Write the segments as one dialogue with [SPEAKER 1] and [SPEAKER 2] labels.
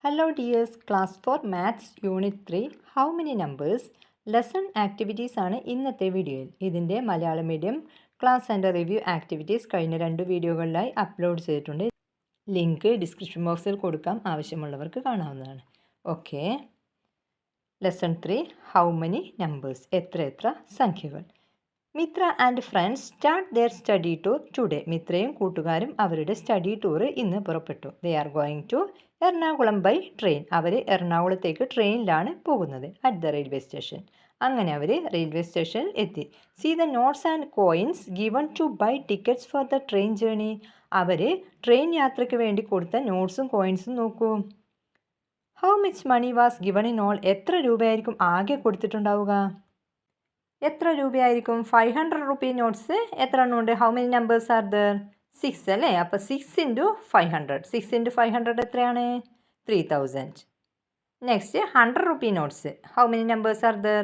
[SPEAKER 1] Hello dears, class 4 maths unit 3 how many numbers lesson activities ആണ് ഇന്നത്തെ വീഡിയോയിൽ. ഇതിൻ്റെ Malayalam medium class and review activities കഴിഞ്ഞ 2 വീഡിയോകളിലായി അപ്ലോഡ് ചെയ്തിട്ടുണ്ട്. ലിങ്ക് ഡിസ്ക്രിപ്ഷൻ ബോക്സിൽ കൊടുക്കാം, ആവശ്യമുള്ളവർക്ക് കാണാവുന്നതാണ്. Okay, lesson 3 how many numbers, എത്ര സംഖ്യകൾ. Mitra and friends start their study tour today. മിത്രയും കൂട്ടുകാരും അവരുടെ സ്റ്റഡി ടൂർ ഇന്ന് പുറപ്പെട്ടു. They are going to Ernakulam by train. അവർ എറണാകുളത്തേക്ക് ട്രെയിനിലാണ് പോകുന്നത്. At the railway station. അങ്ങനെ അവർ റെയിൽവേ സ്റ്റേഷനിൽ എത്തി. See the notes and coins given to buy tickets for the train journey. അവർ ട്രെയിൻ യാത്രയ്ക്ക് വേണ്ടി കൊടുത്ത നോട്ട്സും കോയിൻസും നോക്കൂ. How much money was given in all. എത്ര രൂപയായിരിക്കും ആകെ കൊടുത്തിട്ടുണ്ടാവുക? എത്ര രൂപയായിരിക്കും? 500 റുപ്പി നോട്ട്സ് എത്ര എണ്ണം ഉണ്ട്? How many numbers are there? 6 അല്ലേ? അപ്പോൾ 6 ഇൻറ്റു 500. 6 ഇൻറ്റു 500 എത്രയാണ്? 3000. Next 100 rupee notes. How many numbers are there?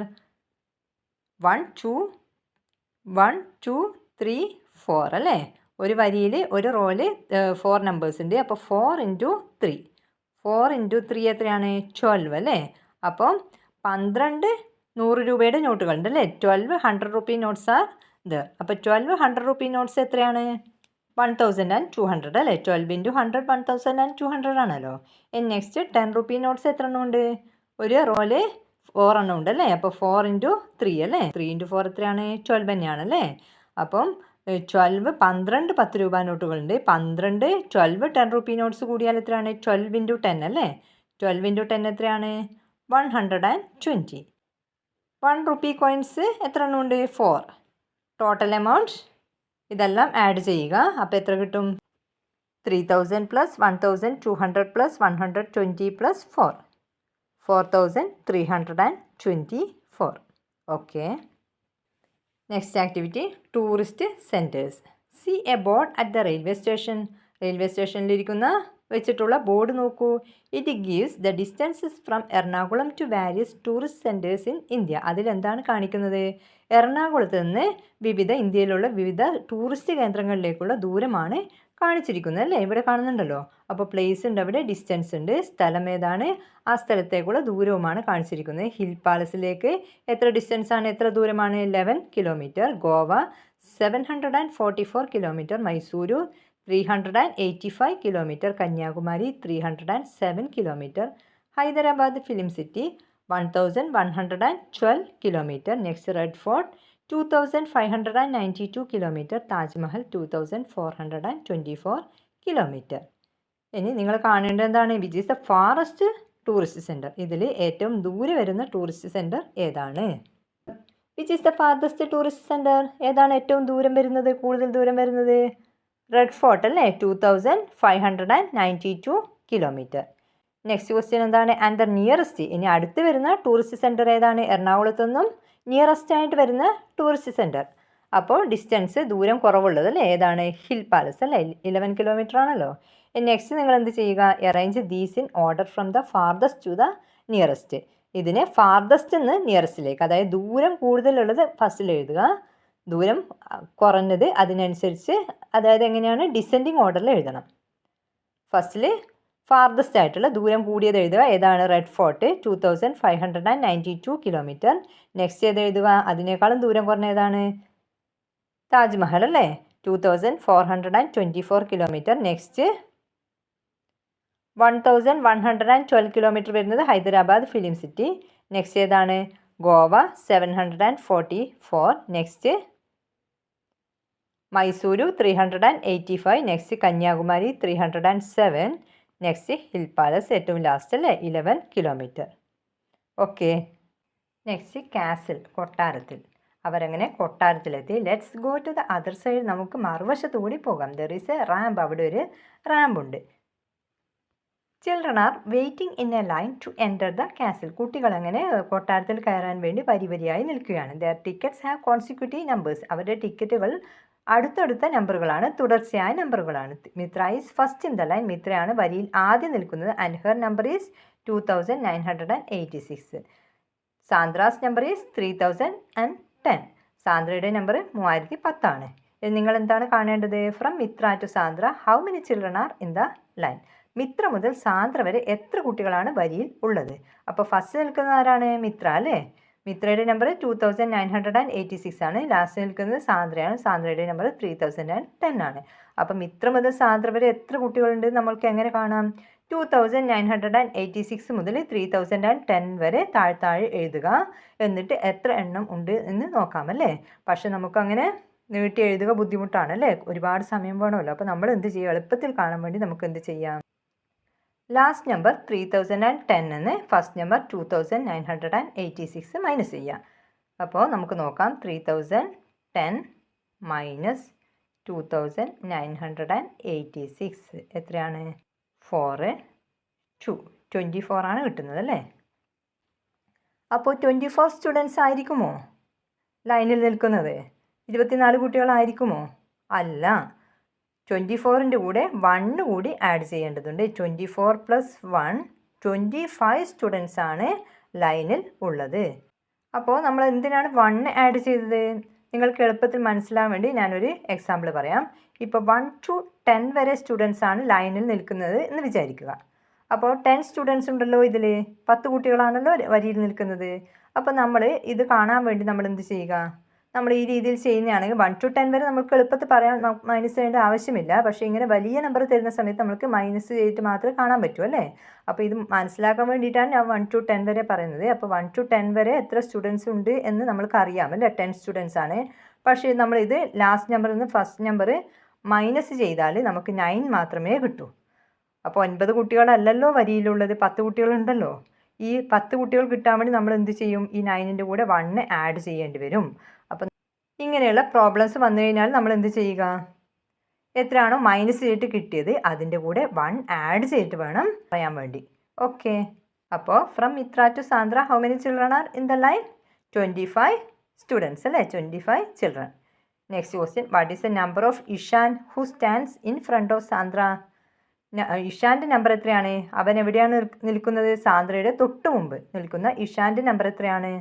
[SPEAKER 1] 1 2 3 4 അല്ലേ? ഒരു വരിയിൽ ഒരു റോയിൽ 4 നമ്പേഴ്സ് ഉണ്ട്. അപ്പോൾ 4 ഇൻറ്റു 3. 4 ഇൻറ്റു 3 എത്രയാണ്? 12 അല്ലേ? അപ്പം 12 100 രൂപയുടെ നോട്ടുകളുണ്ട് അല്ലേ? 12 100 റുപ്പി നോട്ട്സ് ആർ ദർ. അപ്പോൾ 12 100 റുപ്പി നോട്ട്സ് എത്രയാണ്? 1200 അല്ലേ? 12 ഇൻറ്റു 100 1200 ആണല്ലോ. നെക്സ്റ്റ് 10 റുപ്പി നോട്ട്സ് എത്ര എണ്ണം ഉണ്ട്? ഒരു റോല് 4 എണ്ണം ഉണ്ട് അല്ലേ? അപ്പോൾ 4 ഇൻറ്റു 3 അല്ലേ? 3 ഇൻറ്റു 4 എത്രയാണ്? 12 തന്നെയാണല്ലേ? അപ്പം 12 10 രൂപ നോട്ടുകളുണ്ട്. 12 10 റുപ്പി നോട്ട്സ് കൂടിയാൽ എത്രയാണ്? 12 ഇൻറ്റു 10 അല്ലേ? 12 ഇൻറ്റു 10 എത്രയാണ്? 120. 1 റുപ്പി കോയിൻസ് എത്ര എണ്ണം ഉണ്ട്? 4. ടോട്ടൽ എമൗണ്ട് ഇതെല്ലാം ആഡ് ചെയ്യുക. അപ്പോൾ എത്ര കിട്ടും? 3000 plus 1200 plus 120 plus 4 4324. Okay, next activity tourist centres. See a board at the railway station. Railway സ്റ്റേഷനിലിരിക്കുന്ന വെച്ചിട്ടുള്ള ബോർഡ് നോക്കൂ. It gives the distances from Ernakulam to various tourist centres in India. അതിലെന്താണ് കാണിക്കുന്നത്? എറണാകുളത്ത് നിന്ന് ഇന്ത്യയിലുള്ള വിവിധ ടൂറിസ്റ്റ് കേന്ദ്രങ്ങളിലേക്കുള്ള ദൂരമാണ് കാണിച്ചിരിക്കുന്നത് അല്ലേ? ഇവിടെ കാണുന്നുണ്ടല്ലോ. അപ്പോൾ പ്ലേസ് ഉണ്ട്, അവിടെ ഡിസ്റ്റൻസ് ഉണ്ട്, സ്ഥലം ഏതാണ്, ആ സ്ഥലത്തേക്കുള്ള ദൂരവുമാണ് കാണിച്ചിരിക്കുന്നത്. ഹിൽ പാലസിലേക്ക് എത്ര ഡിസ്റ്റൻസ് ആണ്, എത്ര ദൂരമാണ്? 11 kilometre. Goa 744 kilometre. Mysuru 385 kilometre. Kanyakumari 307 kilometre. Hyderabad Film City 1112 kilometre. Next Red Fort 2592 kilometre. Taj Mahal 2424 kilometre. ഇനി നിങ്ങൾ കാണേണ്ടത് എന്താണ്? Which is the farest tourist centre. ഇതിൽ ഏറ്റവും ദൂരെ വരുന്ന ടൂറിസ്റ്റ് സെൻറ്റർ ഏതാണ്? Which is the farthest tourist centre. ഏതാണ് ഏറ്റവും ദൂരം വരുന്നത്, കൂടുതൽ ദൂരം വരുന്നത്? റെഡ് ഫോർട്ട് അല്ലേ? 2592 കിലോമീറ്റർ. നെക്സ്റ്റ് ക്വസ്റ്റ്യൻ എന്താണ്? And the nearest. ഇനി അടുത്ത് വരുന്ന ടൂറിസ്റ്റ് സെൻറ്റർ ഏതാണ്? എറണാകുളത്തു നിന്നും നിയറസ്റ്റ് ആയിട്ട് വരുന്ന ടൂറിസ്റ്റ് സെൻറ്റർ. അപ്പോൾ ഡിസ്റ്റൻസ് ദൂരം കുറവുള്ളത് അല്ലേ? ഏതാണ്? ഹിൽ പാലസ് അല്ലേ? 11 കിലോമീറ്റർ ആണല്ലോ. നെക്സ്റ്റ് നിങ്ങൾ എന്ത് ചെയ്യുക? Arrange these in order from the farthest to the nearest. ഇതിനെ ഫാർദസ്റ്റ് നിന്ന് നിയറസ്റ്റിലേക്ക്, അതായത് ദൂരം കൂടുതലുള്ളത് ഫസ്റ്റിൽ എഴുതുക, ദൂരം കുറഞ്ഞത് അതിനനുസരിച്ച്, അതായത് എങ്ങനെയാണ്? ഡിസെൻഡിങ് ഓർഡറിൽ എഴുതണം. ഫസ്റ്റിൽ ഫാർദസ്റ്റ് ആയിട്ടുള്ള ദൂരം കൂടിയത് എഴുതുക. ഏതാണ്? Red Fort 2592 kilometre. നെക്സ്റ്റ് ഏത് എഴുതുക? അതിനേക്കാളും ദൂരം കുറഞ്ഞ ഏതാണ്? താജ്മഹൽ അല്ലേ? 2424 കിലോമീറ്റർ. നെക്സ്റ്റ് 1112 കിലോമീറ്റർ വരുന്നത് ഹൈദരാബാദ് ഫിലിം സിറ്റി. നെക്സ്റ്റ് ഏതാണ്? Goa 744. Next Mysuru 385. Next Kanyakumari 307. Next Hill Palace ഏറ്റവും ലാസ്റ്റ് അല്ലേ? 11 കിലോമീറ്റർ. ഓക്കെ, നെക്സ്റ്റ് കാസിൽ, കൊട്ടാരത്തിൽ. അവരങ്ങനെ കൊട്ടാരത്തിലെത്തി. Let's go to the other side. നമുക്ക് മറുവശത്തു കൂടി പോകാം. There is a ramp. അവിടെ ഒരു റാമ്പുണ്ട്. Children are waiting in a line to enter the castle. കുട്ടികൾ അങ്ങനെ കൊട്ടാരത്തിൽ കയറാൻ വേണ്ടി വരിവരിയായി നിൽക്കുകയാണ്. Their tickets have consecutive numbers. അവരുടെ ടിക്കറ്റുകൾ അടുത്തടുത്ത നമ്പറുകളാണ്, തുടർച്ചയായ നമ്പറുകളാണ്. Mitra is first in the line. മിത്രയാണ് വരിയിൽ ആദ്യം നിൽക്കുന്നത്. And her number is 2986. Sandra's number is 3010. സാന്ദ്രയുടെ നമ്പർ 3010 ആണ്. നിങ്ങൾ എന്താണ് കാണേണ്ടത്? From Mitra to Sandra how many children are in the line. Mitra മുതൽ സാന്ദ്ര വരെ എത്ര കുട്ടികളാണ് വരിയിൽ ഉള്ളത്? അപ്പോൾ ഫസ്റ്റ് നിൽക്കുന്ന ആരാണ്? മിത്ര അല്ലേ? മിത്രയുടെ നമ്പർ 2986 ആണ്. ലാസ്റ്റ് നിൽക്കുന്നത് സാന്ദ്രയാണ്. സാന്ദ്രയുടെ നമ്പർ 3010 ആണ്. അപ്പം മിത്ര മുതൽ സാന്ദ്ര വരെ എത്ര കുട്ടികളുണ്ട് നമ്മൾക്ക് എങ്ങനെ കാണാം? 2986 മുതൽ 3010 വരെ താഴെ എഴുതുക. എന്നിട്ട് എത്ര എണ്ണം ഉണ്ട് എന്ന് നോക്കാമല്ലേ? പക്ഷെ നമുക്കങ്ങനെ നീട്ടി എഴുതുക ബുദ്ധിമുട്ടാണ് അല്ലേ? ഒരുപാട് സമയം വേണമല്ലോ. അപ്പോൾ നമ്മൾ എന്ത് ചെയ്യുക? എളുപ്പത്തിൽ കാണാൻ വേണ്ടി നമുക്ക് എന്ത് ചെയ്യാം? ലാസ്റ്റ് നമ്പർ 3010 എന്ന് ഫസ്റ്റ് നമ്പർ 2986 മൈനസ് ചെയ്യാം. അപ്പോൾ നമുക്ക് നോക്കാം. 3010 മൈനസ് 2986 എത്രയാണ്? 24 ആണ് കിട്ടുന്നത് അല്ലേ? അപ്പോൾ 24 സ്റ്റുഡൻസ് ആയിരിക്കുമോ ലൈനിൽ നിൽക്കുന്നത്? 24 കുട്ടികളായിരിക്കുമോ? അല്ല. 24ൻ്റെ കൂടെ 1 കൂടി ആഡ് ചെയ്യേണ്ടതുണ്ട്. 24 + 1 25 സ്റ്റുഡൻസ് ആണ് ലൈനിൽ ഉള്ളത്. അപ്പോൾ നമ്മൾ എന്തിനാണ് 1 ആഡ് ചെയ്തത്? നിങ്ങൾക്ക് എളുപ്പത്തിൽ മനസ്സിലാവാൻ വേണ്ടി ഞാനൊരു എക്സാമ്പിൾ പറയാം. ഇപ്പോൾ 1 to 10 വരെ സ്റ്റുഡൻസ് ആണ് ലൈനിൽ നിൽക്കുന്നത് എന്ന് വിചാരിക്കുക. അപ്പോൾ 10 സ്റ്റുഡൻസ് ഉണ്ടല്ലോ ഇതിൽ. 10 കുട്ടികളാണല്ലോ വരിയിൽ നിൽക്കുന്നത്. അപ്പോൾ നമ്മൾ ഇത് കാണാൻ വേണ്ടി നമ്മൾ എന്ത് ചെയ്യുക? നമ്മൾ ഈ രീതിയിൽ ചെയ്യുന്നതാണെങ്കിൽ 1 to 10 വരെ നമുക്ക് എളുപ്പത്തിൽ പറയാൻ മൈനസ് ചെയ്യേണ്ട ആവശ്യമില്ല. പക്ഷേ ഇങ്ങനെ വലിയ നമ്പർ തരുന്ന സമയത്ത് നമുക്ക് മൈനസ് ചെയ്തിട്ട് മാത്രമേ കാണാൻ പറ്റൂ അല്ലേ? അപ്പോൾ ഇത് മനസ്സിലാക്കാൻ വേണ്ടിയിട്ടാണ് ഞാൻ 1 to 10 വരെ പറയുന്നത്. അപ്പോൾ 1 to 10 വരെ എത്ര സ്റ്റുഡൻസ് ഉണ്ട് എന്ന് നമ്മൾക്ക് അറിയാം അല്ലേ? 10 സ്റ്റുഡൻസ് ആണ്. പക്ഷേ നമ്മൾ ഇത് ലാസ്റ്റ് നമ്പറിൽ നിന്ന് ഫസ്റ്റ് നമ്പർ മൈനസ് ചെയ്താൽ നമുക്ക് 9 മാത്രമേ കിട്ടൂ. അപ്പോൾ 9 കുട്ടികളല്ലല്ലോ വരിയിലുള്ളത്, 10 കുട്ടികളുണ്ടല്ലോ. ഈ 10 കുട്ടികൾ കിട്ടാൻ വേണ്ടി നമ്മൾ എന്ത് ചെയ്യും? ഈ 9ൻ്റെ കൂടെ 1 ആഡ് ചെയ്യേണ്ടി വരും. അപ്പം ഇങ്ങനെയുള്ള പ്രോബ്ലംസ് വന്നു കഴിഞ്ഞാൽ നമ്മൾ എന്ത് ചെയ്യുക? എത്രയാണോ മൈനസ് ചെയ്തിട്ട് കിട്ടിയത് അതിൻ്റെ കൂടെ 1 ആഡ് ചെയ്തിട്ട് വേണം പറയാൻ വേണ്ടി. ഓക്കെ. അപ്പോൾ from Mitra to Sandra how many children are in the line? 25 students അല്ലേ? 25 children. Next question, what is the number of Ishan who stands in front of Sandra? ഇഷാൻ്റെ നമ്പർ എത്രയാണ്? അവൻ എവിടെയാണ് നിൽക്കുന്നത്? സാന്ദ്രയുടെ തൊട്ട് മുമ്പ് നിൽക്കുന്ന ഇഷാൻ്റെ നമ്പർ എത്രയാണ്?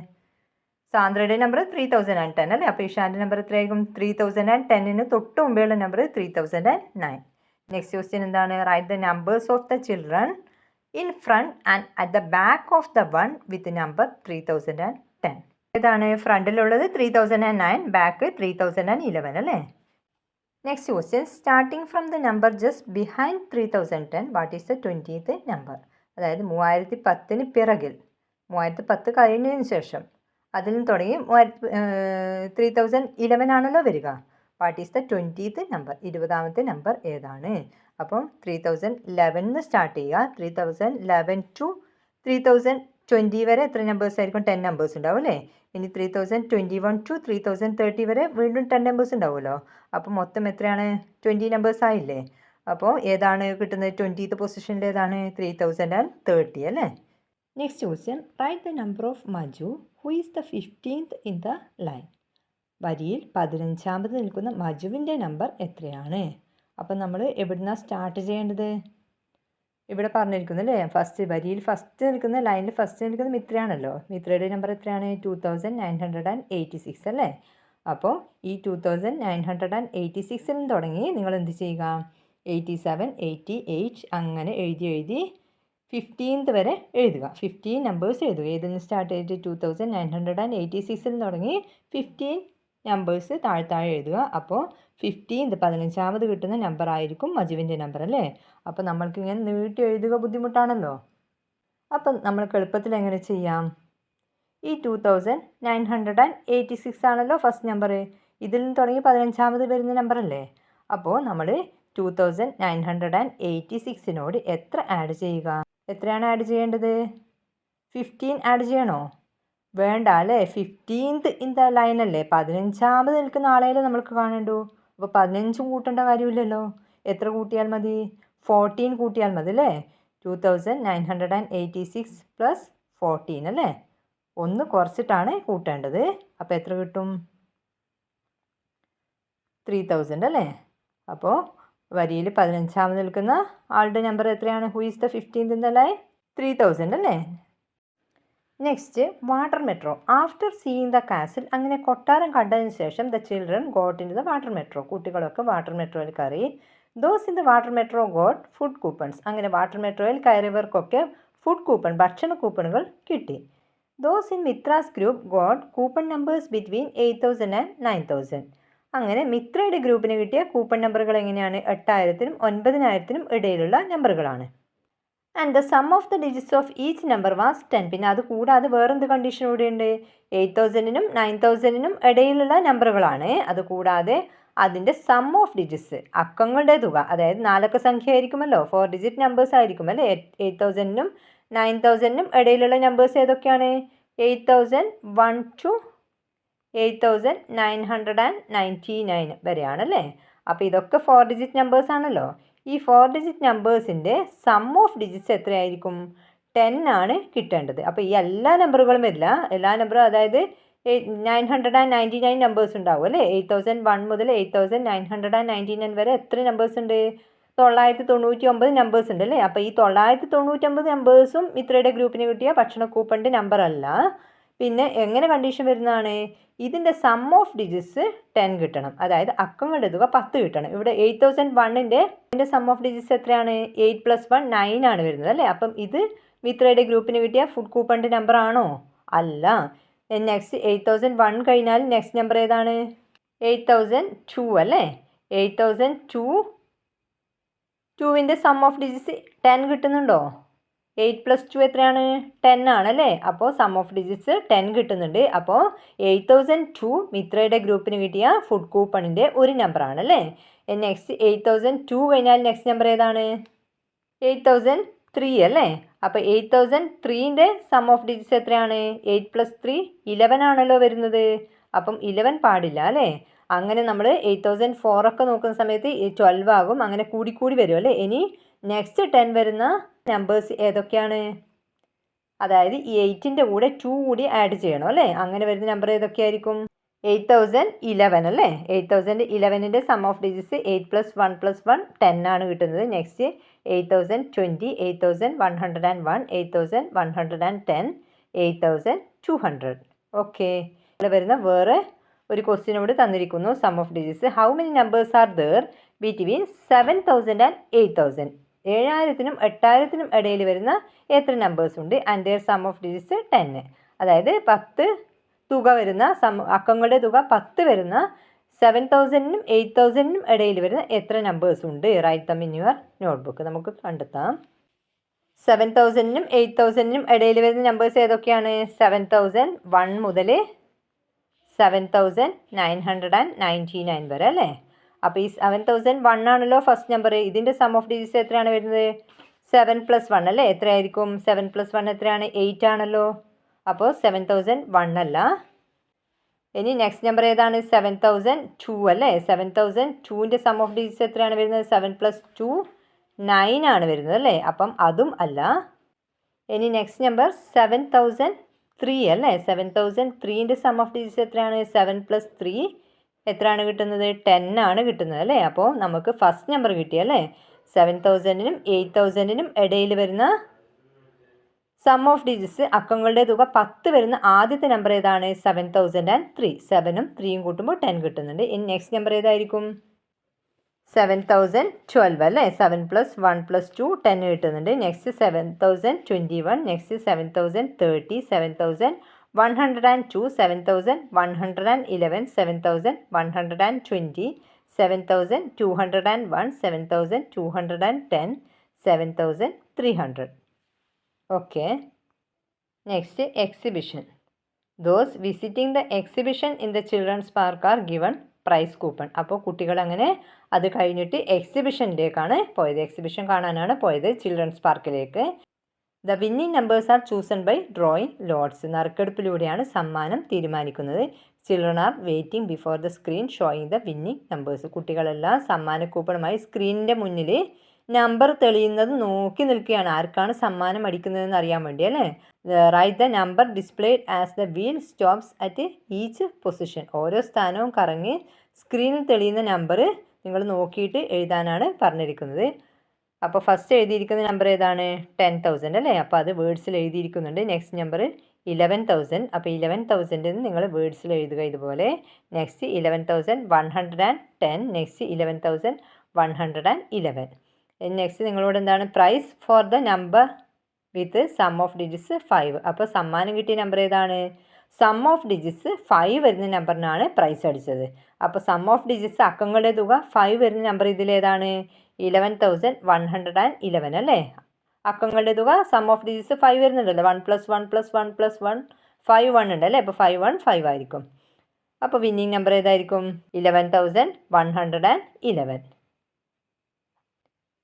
[SPEAKER 1] സാന്ദ്രയുടെ നമ്പർ 3010 അല്ലേ? അപ്പോൾ ഇഷാൻ്റെ നമ്പർ എത്രയായിരിക്കും? 3010ന് തൊട്ട് മുമ്പേയുള്ള നമ്പർ 3009. നെക്സ്റ്റ് ക്വസ്റ്റ്യൻ എന്താണ്? Write the numbers of the children in front and at the back of the one with number 3010. ഏതാണ് ഫ്രണ്ടിലുള്ളത്? 3009, ബാക്ക് 3011 അല്ലേ? Next question, starting from the number just behind 3010 what is the 20th number? അതായത് 3010ന് പിറകിൽ 3010 കഴിഞ്ഞതിന് ശേഷം അതിൽ നിന്ന് തുടങ്ങി 3011 ആണല്ലോ വരിക. What is the 20th number? 20ാമത്തെ നമ്പർ ഏതാണ്? അപ്പം 3011 സ്റ്റാർട്ട് ചെയ്യുക. 3011 ടു 3020 വരെ എത്ര നമ്പേഴ്സ് ആയിരിക്കും? 10 നമ്പേഴ്സ് ഉണ്ടാവും അല്ലേ? ഇനി 3021 ടു 3030 വരെ വീണ്ടും 10 നമ്പേഴ്സ് ഉണ്ടാവുമല്ലോ. അപ്പോൾ മൊത്തം എത്രയാണ്? 20 നമ്പേഴ്സ് ആയില്ലേ? അപ്പോൾ ഏതാണ് കിട്ടുന്നത്? 20th പൊസിഷനിൽ ഏതാണ്? 3030 അല്ലേ? Next question, write the number of Maju who is the 15th in the line? വരിയിൽ 15ാമത് നിൽക്കുന്ന മജുവിൻ്റെ നമ്പർ എത്രയാണ്? അപ്പം നമ്മൾ എവിടുന്നാണ് സ്റ്റാർട്ട് ചെയ്യേണ്ടത്? ഇവിടെ പറഞ്ഞിരിക്കുന്നു അല്ലേ? വരിയിൽ ഫസ്റ്റ് നിൽക്കുന്ന ലൈനിൽ ഫസ്റ്റ് നിൽക്കുന്ന മിത്രയാണല്ലോ. മിത്രയുടെ നമ്പർ എത്രയാണ്? 2986 അല്ലേ? അപ്പോൾ ഈ 2986 തുടങ്ങി നിങ്ങൾ എന്ത് ചെയ്യുക? 87, 88 അങ്ങനെ എഴുതി 15th വരെ എഴുതുക. 15 നമ്പേഴ്സ് എഴുതുക. ഏതിൽ നിന്ന് സ്റ്റാർട്ട് ചെയ്തിട്ട് 2986 തുടങ്ങി 15 നമ്പേഴ്സ് താഴെ എഴുതുക. അപ്പോൾ 15th 15ാമത് കിട്ടുന്ന നമ്പർ ആയിരിക്കും മജുവിൻ്റെ നമ്പർ അല്ലേ? അപ്പോൾ നമ്മൾക്ക് ഇങ്ങനെ നീട്ടി എഴുതുക ബുദ്ധിമുട്ടാണല്ലോ. അപ്പം നമ്മൾക്ക് എളുപ്പത്തിൽ എങ്ങനെ ചെയ്യാം? ഈ 2986 ആണല്ലോ ഫസ്റ്റ് നമ്പർ. ഇതിൽ നിന്ന് തുടങ്ങി 15ാമത് വരുന്ന നമ്പർ അല്ലേ? അപ്പോൾ നമ്മൾ 2986നോട് എത്ര ആഡ് ചെയ്യുക? എത്രയാണ് ആഡ് ചെയ്യേണ്ടത്? 15 ആഡ് ചെയ്യണോ? വേണ്ട അല്ലേ? 15th ഇൻ ദ ലൈൻ അല്ലേ? 15ാമത് നിൽക്കുന്ന ആളെയല്ലേ നമ്മൾക്ക് കാണണ്ടു. അപ്പോൾ 15 കൂട്ടേണ്ട കാര്യമില്ലല്ലോ. എത്ര കൂട്ടിയാൽ മതി? 14 കൂട്ടിയാൽ മതി അല്ലേ? 2986 + 14 അല്ലേ? ഒന്ന് കുറച്ചിട്ടാണ് കൂട്ടേണ്ടത്. അപ്പോൾ എത്ര കിട്ടും? 3000 അല്ലേ? അപ്പോൾ വരിയിൽ 15ാമത് നിൽക്കുന്ന ആളുടെ നമ്പർ എത്രയാണ്? Who is the 15th in the line? 3000 അല്ലേ? Next, water metro. After seeing the castle, അങ്ങനെ കൊട്ടാരം കണ്ടതിന് ശേഷം the children got into the water metro. കുട്ടികളൊക്കെ വാട്ടർ മെട്രോയിൽ കയറി. Those in the water metro got food coupons. അങ്ങനെ water മെട്രോയിൽ കയറിയവർക്കൊക്കെ ഫുഡ് കൂപ്പൺ, ഭക്ഷണ കൂപ്പണുകൾ കിട്ടി. Those in Mitra's group got coupon numbers between 8,000 and 9,000. അങ്ങനെ മിത്രയുടെ ഗ്രൂപ്പിന് കിട്ടിയ കൂപ്പൺ നമ്പറുകൾ എങ്ങനെയാണ്? 8,000-നും 9,000-നും ഇടയിലുള്ള നമ്പറുകളാണ്. And the sum of the digits of each number was 10. പിന്നെ അത് കൂടാതെ വേറെന്ത് കണ്ടീഷൻ കൂടിയുണ്ട്? 8,000-നും 9,000-നും ഇടയിലുള്ള നമ്പറുകളാണ്. അത് കൂടാതെ അതിൻ്റെ സം ഓഫ് ഡിജിറ്റ്സ്, അക്കങ്ങളുടെ തുക, അതായത് 4 സംഖ്യ ആയിരിക്കുമല്ലോ, 4 ഡിജിറ്റ് നമ്പേഴ്സ് ആയിരിക്കും അല്ലേ. 8,000-നും 9,000-നും ഇടയിലുള്ള നമ്പേഴ്സ് ഏതൊക്കെയാണ്? 8,001 to 8,999 വരെയാണല്ലേ. അപ്പോൾ ഇതൊക്കെ 4 ഡിജിറ്റ് നമ്പേഴ്സ് ആണല്ലോ. ഈ 4 ഡിജിറ്റ് നമ്പേഴ്സിൻ്റെ സം ഓഫ് ഡിജിറ്റ്സ് എത്രയായിരിക്കും? 10 ആണ് കിട്ടേണ്ടത്. അപ്പോൾ ഈ എല്ലാ നമ്പറുകളും വരില്ല. എല്ലാ നമ്പറും, അതായത് 999 നമ്പേഴ്സ് ഉണ്ടാവും അല്ലേ. 8,001 മുതൽ 8,999 വരെ എത്ര നമ്പേഴ്സ് ഉണ്ട്? 999 നമ്പേഴ്സ് ഉണ്ട് അല്ലേ. അപ്പോൾ ഈ 999 നമ്പേഴ്സും മിത്രയുടെ ഗ്രൂപ്പിന് കിട്ടിയ ഭക്ഷണ കൂപ്പണിൻ്റെ നമ്പർ അല്ല. പിന്നെ എങ്ങനെ കണ്ടീഷൻ വരുന്നതാണ്? ഇതിൻ്റെ സം ഓഫ് ഡിജിറ്റ്സ് 10 കിട്ടണം, അതായത് അക്കങ്ങളുടെ തുക 10 കിട്ടണം. ഇവിടെ 8,001-ൻ്റെ സം ഓഫ് ഡിജിറ്റ്സ് എത്രയാണ്? 8 + 1 9 ആണ് വരുന്നത് അല്ലേ. അപ്പം ഇത് മിത്രയുടെ ഗ്രൂപ്പിന് കിട്ടിയ ഫുഡ് കൂപ്പണിൻ്റെ നമ്പർ ആണോ? അല്ല. നെക്സ്റ്റ് 8,001 കഴിഞ്ഞാൽ നെക്സ്റ്റ് നമ്പർ ഏതാണ്? 8,002 അല്ലേ. 8,002-ൻ്റെ സം ഓഫ് ഡിജിറ്റ്സ് 10 കിട്ടുന്നുണ്ടോ? 8 + 2 എത്രയാണ്? 10 ആണല്ലേ. അപ്പോൾ സം ഓഫ് ഡിജിറ്റ്സ് 10 കിട്ടുന്നുണ്ട്. അപ്പോൾ 8,002 മിത്രയുടെ ഗ്രൂപ്പിന് കിട്ടിയ ഫുഡ് കൂപ്പണിൻ്റെ ഒരു നമ്പറാണല്ലേ. നെക്സ്റ്റ് 8,002 കഴിഞ്ഞാൽ നെക്സ്റ്റ് നമ്പർ ഏതാണ്? 8,003 അല്ലേ. അപ്പോൾ 8,003-ൻ്റെ സം ഓഫ് ഡിജിറ്റ്സ് എത്രയാണ്? 8 + 3 11 ആണല്ലോ വരുന്നത്. അപ്പം 11 പാടില്ല അല്ലേ. അങ്ങനെ നമ്മൾ 8,004 ഒക്കെ നോക്കുന്ന സമയത്ത് 12 ആകും. അങ്ങനെ കൂടി വരും അല്ലേ. ഇനി നെക്സ്റ്റ് 10 വരുന്ന നമ്പേഴ്സ് ഏതൊക്കെയാണ്? അതായത് ഈ 8-ൻ്റെ കൂടെ 2 കൂടി ആഡ് ചെയ്യണം അല്ലേ. അങ്ങനെ വരുന്ന നമ്പർ ഏതൊക്കെയായിരിക്കും? 8,011 അല്ലേ. 8,011-ൻ്റെ സം ഓഫ് ഡിജിറ്റ്സ് 8 + 1 + 1 10 ആണ് കിട്ടുന്നത്. നെക്സ്റ്റ് 8,020, 8,101, 8,110, 8,200. ഓക്കെ. ഇവിടെ വരുന്ന വേറെ ഒരു ക്വസ്റ്റ്യൻ ഇവിടെ തന്നിരിക്കുന്നു. Sum of digits. How many numbers are there between 7,000 and 8,000? 7,000-നും 8,000-നും ഇടയിൽ വരുന്ന എത്ര നമ്പേഴ്സ് ഉണ്ട്? And there sum of digits 10. അതായത് 10 തുക വരുന്ന അക്കങ്ങളുടെ തുക 10 വരുന്ന 7,000-നും 8,000-നും ഇടയിൽ വരുന്ന എത്ര നമ്പേഴ്സ് ഉണ്ട്? Right them in your notebook. നമുക്ക് കണ്ടെത്താം. 7,000-നും 8,000-നും ഇടയിൽ വരുന്ന നമ്പേഴ്സ് ഏതൊക്കെയാണ്? 7,001 മുതൽ 7,999 വരെ അല്ലേ. അപ്പോൾ ഈ 7,001 ആണല്ലോ ഫസ്റ്റ് നമ്പർ. ഇതിൻ്റെ സം ഓഫ് ഡിജിറ്റ്സ് എത്രയാണ് വരുന്നത്? 7 + 1 അല്ലേ. എത്രയായിരിക്കും? 7 + 1 എത്രയാണ്? 8 ആണല്ലോ. അപ്പോൾ 7,001 അല്ല. ഇനി നെക്സ്റ്റ് നമ്പർ ഏതാണ്? 7,002 അല്ലേ. 7,002-ൻ്റെ സം ഓഫ് ഡിജിറ്റ്സ് എത്രയാണ് വരുന്നത്? 7 + 2 9 ആണ് വരുന്നത് അല്ലേ. അപ്പം അതും അല്ല. ഇനി നെക്സ്റ്റ് നമ്പർ 7,003 അല്ലേ. 7,003-ൻ്റെ സം ഓഫ് ഡിജിറ്റ്സ് എത്രയാണ്? 7 + 3 എത്രയാണ് കിട്ടുന്നത്? 10 ആണ് കിട്ടുന്നത് അല്ലേ. അപ്പോൾ നമുക്ക് ഫസ്റ്റ് നമ്പർ കിട്ടിയല്ലേ. 7,000-നും 8,000-നും ഇടയിൽ വരുന്ന സം ഓഫ് ഡിജിറ്റ്സ് അക്കങ്ങളുടെ തുക 10 വരുന്ന ആദ്യത്തെ നമ്പർ ഏതാണ്? 7,003. 7-ഉം 3-യും കൂട്ടുമ്പോൾ 10 കിട്ടുന്നുണ്ട്. ഇനി നെക്സ്റ്റ് നമ്പർ ഏതായിരിക്കും? 7,012 അല്ലേ. 7 + 1 + 2 10 കിട്ടുന്നുണ്ട്. Next 7,021, next 7,030, 7,102, 7,111, 7,120, 7,201, 7,210, 7,300. Okay. Next, exhibition. Those visiting the exhibition in the children's park are given price coupon. അപ്പോൾ കുട്ടികൾ അങ്ങനെ അത് കഴിഞ്ഞിട്ട് എക്സിബിഷനിലേക്കാണ് പോയത്. എക്സിബിഷൻ കാണാനാണ് പോയത് ചിൽഡ്രൻസ് പാർക്കിലേക്ക്. The winning numbers are chosen by drawing lots. നറുക്കെടുപ്പിലൂടെയാണ് സമ്മാനം തീരുമാനിക്കുന്നത്. Children are waiting before the screen showing the winning numbers. കുട്ടികളെല്ലാം സമ്മാന കൂപ്പണുമായി സ്ക്രീനിൻ്റെ മുന്നിൽ നമ്പർ തെളിയുന്നത് നോക്കി നിൽക്കുകയാണ്. ആർക്കാണ് സമ്മാനം അടിക്കുന്നതെന്ന് അറിയാൻ വേണ്ടി അല്ലേ. Write the number displayed as the wheel stops at each position. ഓരോ സ്ഥാനവും കറങ്ങി സ്ക്രീനിൽ തെളിയുന്ന നമ്പർ നിങ്ങൾ നോക്കിയിട്ട് എഴുതാനാണ് പറഞ്ഞിരിക്കുന്നത്. അപ്പോൾ ഫസ്റ്റ് എഴുതിയിരിക്കുന്ന നമ്പർ ഏതാണ്? 10,000 അല്ലേ. അപ്പോൾ അത് വേർഡ്സിൽ എഴുതിയിരിക്കുന്നുണ്ട്. Next number 11,000. അപ്പോൾ 11,000 നിങ്ങൾ വേർഡ്സിൽ എഴുതുക ഇതുപോലെ. നെക്സ്റ്റ് 11,110. നെക്സ്റ്റ് 11,111. 111. നെക്സ്റ്റ് നിങ്ങളോട് എന്താണ് prize for the number with sum of digits 5. അപ്പോൾ സമ്മാനം കിട്ടിയ നമ്പർ ഏതാണ്? സം ഓഫ് ഡിജിറ്റ്സ് 5 വരുന്ന നമ്പറിനാണ് പ്രൈസ് അടിച്ചത്. അപ്പോൾ സം ഓഫ് ഡിജിറ്റ്സ് അക്കങ്ങളുടെ തുക 5 വരുന്ന നമ്പർ ഇതിലേതാണ്? 11,111 അല്ലേ? അക്കങ്ങളുടെ തുക സം ഓഫ് ഡിജിറ്റ്സ് 5 വരുന്നുണ്ടല്ലോ. 1 + 1 + 1 + 1 5 1 ഉണ്ട് അല്ലേ? അപ്പോൾ 5 1 5 ആയിരിക്കും. അപ്പോൾ വിന്നിങ് നമ്പർ ഏതായിരിക്കും? 11,111.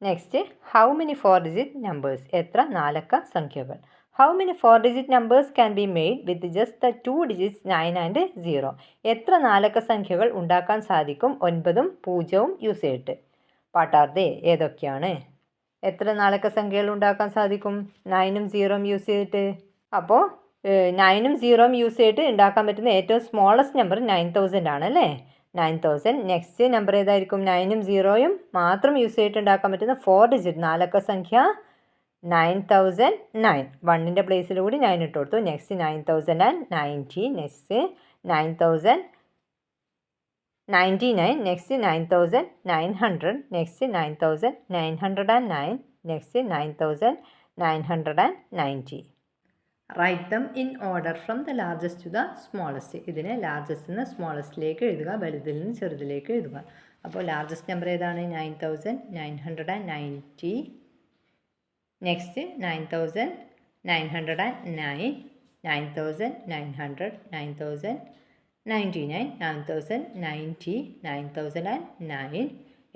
[SPEAKER 1] Next, how many 4 digit numbers? എത്ര നാലക്ക സംഖ്യകൾ? How many 4 digit numbers can be made with just the 2 digits 9 and 0? എത്ര നാലക്ക സംഖ്യകൾ ഉണ്ടാക്കാൻ സാധിക്കും 9ഉം 0ഉം യൂസ് ചെയ്തിട്ട്? What are they? ഏതൊക്കെയാണ്? എത്ര നാലക്ക സംഖ്യകൾ ഉണ്ടാക്കാൻ സാധിക്കും 9ഉം 0ഉം യൂസ് ചെയ്തിട്ട്? അപ്പോൾ 9ഉം 0ഉം യൂസ് ചെയ്തിട്ട് ഉണ്ടാക്കാൻ പറ്റുന്ന ഏറ്റവും സ്മോളസ്റ്റ് നമ്പർ 9,000 ആണല്ലേ? 9,000. നെക്സ്റ്റ് നമ്പർ ഏതായിരിക്കും? 9ഉം 0ഉം മാത്രം യൂസ് ചെയ്തിട്ട് ഉണ്ടാക്കാൻ പറ്റുന്ന 4 ഡിജിറ്റ് നാലക്ക സംഖ്യ 9,009. 1ൻ്റെ പ്ലേസിൽ കൂടി 9 ഇട്ട് കൊടുത്തു. Next 9,090. Next 9,099. Next 9,900. Next 9,909. Next 9,990. Write them in order from the largest to the smallest. ഇതിനെ ലാർജസ്റ്റ് നിന്ന് സ്മോളസ്റ്റിലേക്ക് എഴുതുക, വലുതിൽ നിന്ന് ചെറുതിലേക്ക് എഴുതുക. അപ്പോൾ ലാർജസ്റ്റ് നമ്പർ ഏതാണ്? 9,990. നെക്സ്റ്റ് 9,909, 9,900, 9,099, 9,090, 9,009.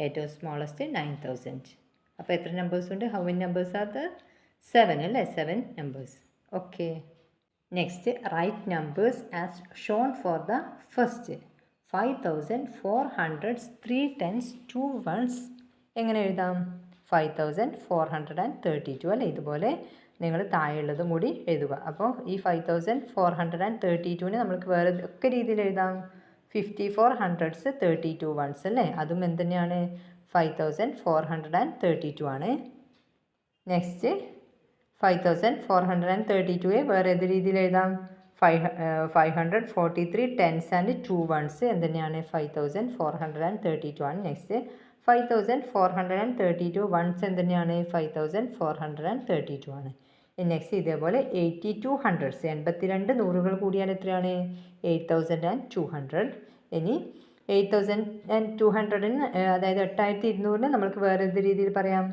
[SPEAKER 1] ഏറ്റവും സ്മോളസ്റ്റ് 9,000. അപ്പോൾ എത്ര നമ്പേഴ്സ് ഉണ്ട്? How many numbers are there? 7 അല്ലേ? 7 numbers. Okay. Next, write numbers as shown for the first. 5,400, 3 10s, 2 1s. എങ്ങനെ എഴുതാം? 5,432 അല്ലേ? ഇതുപോലെ നിങ്ങൾ താഴെയുള്ളതും കൂടി എഴുതുക. അപ്പോൾ ഈ 5,432നെ നമ്മൾക്ക് വേറെ ഒക്കെ രീതിയിൽ എഴുതാം. 54 hundreds, 32 ones അല്ലേ? അതും എന്തുതന്നെയാണ്? 5,432 ആണ്. നെക്സ്റ്റ് 5,432 വേറെ ഏത് രീതിയിൽ എഴുതാം? 543 10s and 2 1s എന്തുതന്നെയാണ്? 5,432 ആണ്. Next 5,432 1s എന്തുതന്നെയാണ്? 5,432 ആണ്. നെക്സ്റ്റ് ഇതേപോലെ 82 hundreds 82 നൂറുകൾ കൂടിയാൽ എത്രയാണ്? 8,200. ഇനി 8,200 അതായത് 8,200 നമ്മൾക്ക് വേറെ ഏത് രീതിയിൽ പറയാം?